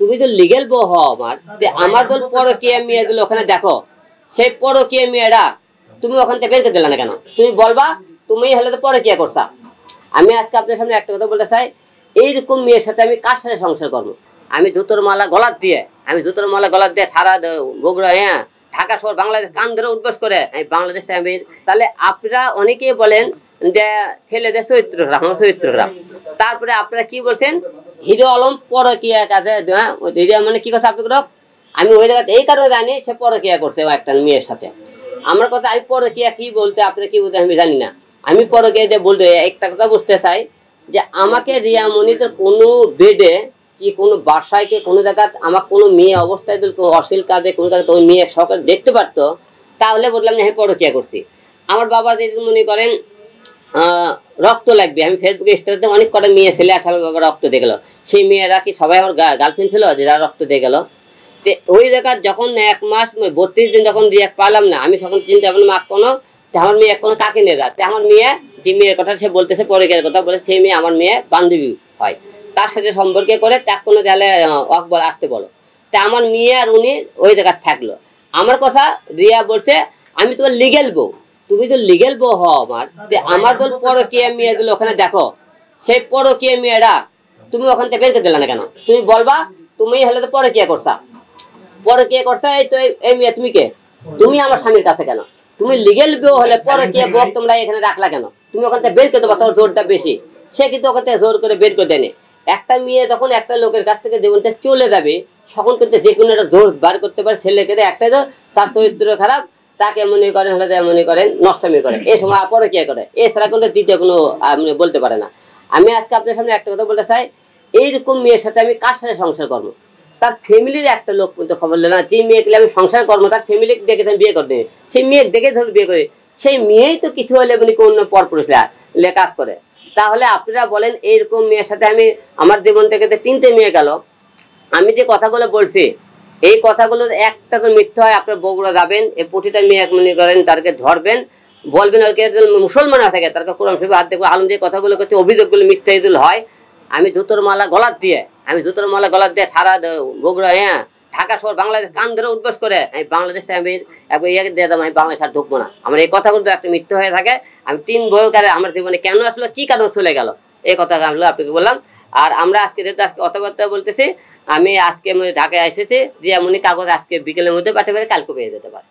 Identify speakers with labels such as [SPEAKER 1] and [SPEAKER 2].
[SPEAKER 1] তুমি তো লিগেল বউ হও আমার দল পরকীয়া মেয়েগুলো ওখানে দেখো, সেই পরকীয়া মেয়েরা তুমি ওখান থেকে বের করে দিলে না কেন? তুমি বলবা তুমি হলে তো পরকীয়া করছা। আমি আজকে আপনার সামনে একটা কথা বলতে চাই, এইরকম মেয়ের সাথে আমি কার সাথে সংসার করবো? আমি জুতোর মালা গলার দিয়ে সারা বগুড়া, হ্যাঁ ঢাকা শহর বাংলাদেশ কান ধরে উদ্বাস করে আমি বাংলাদেশে আমি। তাহলে আপনারা অনেকেই বলেন যে ছেলেদের চরিত্র খারাপ, আমার চরিত্র খারাপ। তারপরে আপনারা কি বলছেন হিরো আলম পরকীয়া কাছে, মানে কি কথা আপনি? আমি ওই জায়গাতে এই কারণে জানি সে পরকীয়া করছে একটা মেয়ের সাথে। আমার কথা আমি পরকীয়া কি বলতে আপনি কি বলতে আমি জানি না। আমি পরকীয়া যে বলতে একটা কথা বুঝতে চাই যে আমাকে রিয়া মনিতের কোনো বেডে কি কোনো বাসায় কি কোনো জায়গায় আমার কোনো মেয়ে অবস্থায় অশ্লীল কাজে কোনো জায়গায় ওই মেয়ে সকাল দেখতে পারতো, তাহলে বললাম যে আমি পরকীয়া করছি। আমার বাবা যদি মনে করেন রক্ত লাগবে, আমি ফেসবুকে স্ট্যাটাসে অনেক কটা মেয়ে ছেলে আসলে বাবা রক্ত দিয়ে গেল, সেই মেয়েরা কি সবাই আমার গার্লফ্রেন্ড ছিল যে যারা রক্ত দিয়ে গেল? ওই জায়গায় যখন 1 মাস 32 দিন যখন রিয়াক্ট পালাম না, আমি তখন চিন্তা করলাম কোনো আমার মেয়ে কোনো কাকে নিয়ে যাচ্ছে। আমার মেয়ে যে মেয়ের কথা সে বলতেছে পরকীয়ার কথা বলে, সেই মেয়ে আমার মেয়ে বান্ধবী হয়, তার সাথে সম্পর্কে করে তার কোনো তাহলে অকবল আসতে বলো। তা আমার মেয়ে আর উনি ওই জায়গায় থাকলো। আমার কথা রিয়া বলছে আমি তোমার লিগেল বউ, তুমি তো লিগেল বউ হও আমার দল পরকীয়া মেয়েগুলো ওখানে দেখো, সেই পরকীয়া মেয়েরা তুমি ওখান থেকে বের করে দিলে না কেন? তুমি বলবা তুমি হলে তো পরকীয়া করছা। পরকীয়া করছা এই তো এই মেয়ে তুমি কে? তুমি আমার স্বামীর কাছে কেন? তুমি লিগেল বউ হলে পরকীয়া বউ তোমরা এখানে রাখলা কেন? তুমি ওখান থেকে বের করে দেবা, তোর জোরটা বেশি। সে কিন্তু ওখান থেকে জোর করে বের করে দেয়নি। একটা মেয়ে যখন একটা লোকের কাছ থেকে জীবনটা চলে যাবে তখন কিন্তু যে কোনো একটা জোর বার করতে পারে ছেলেকে, একটাই তো তার চরিত্র খারাপ, তাকে মনে করেন হলে মনে করেন নষ্টমী করে, এই সময় পরকীয়া করে, এছাড়া কিন্তু দ্বিতীয় কোনো বলতে পারে না। আমি আজকে আপনার সামনে একটা কথা বলতে চাই, এইরকম মেয়ের সাথে আমি কার সাথে সংসার করবো? তার ফ্যামিলির একটা লোক কিন্তু খবর নেই না, যে মেয়েকে আমি সংসার করবো তার ফ্যামিলি দেখে আমি বিয়ে করে দিই, সেই মেয়ে দেখে ধরে বিয়ে করে, সেই মেয়েই তো কিছু হলে মানে অন্য পরপুরুষরা কাজ করে। তাহলে আপনারা বলেন এইরকম মেয়ের সাথে আমি আমার জীবন থেকে 3টে মেয়ে গেল। আমি যে কথাগুলো বলছি এই কথাগুলো একটা তো মিথ্যা হয়, আপনার বগুড়া যাবেন এই প্রতিটা মেয়ে মনে করেন তাদেরকে ধরবেন, বলবেন মুসলমান থাকে তার কোরআন শরীফে হাত দেখবো, আলম যে কথাগুলো করছে অভিযোগগুলো মিথ্যা ইদুল হয়। আমি জুতোর মালা গলার দিয়ে সারা বগুড়া, হ্যাঁ ঢাকা শহর বাংলাদেশ কান ধরে উদ্বাস করে আমি বাংলাদেশে আমি ইয়াকে দিয়ে দেবো, আমি বাংলাদেশ আর ঢুকবো না। আমার এই কথাগুলো একটা মিথ্যা হয়ে থাকে। আমি 3 বছর আমার জীবনে কেন আসলো, কি কারণ চলে গেল, এই কথা আপনাকে বললাম। আর আমরা আজকে যেহেতু আজকে কথাবার্তা বলতেছি, আমি আজকে ঢাকায় এসেছি, রিয়া মনি কাগজ আজকে বিকেলের মধ্যে পাঠাতে পারে, কালকে পেয়ে যেতে পারে।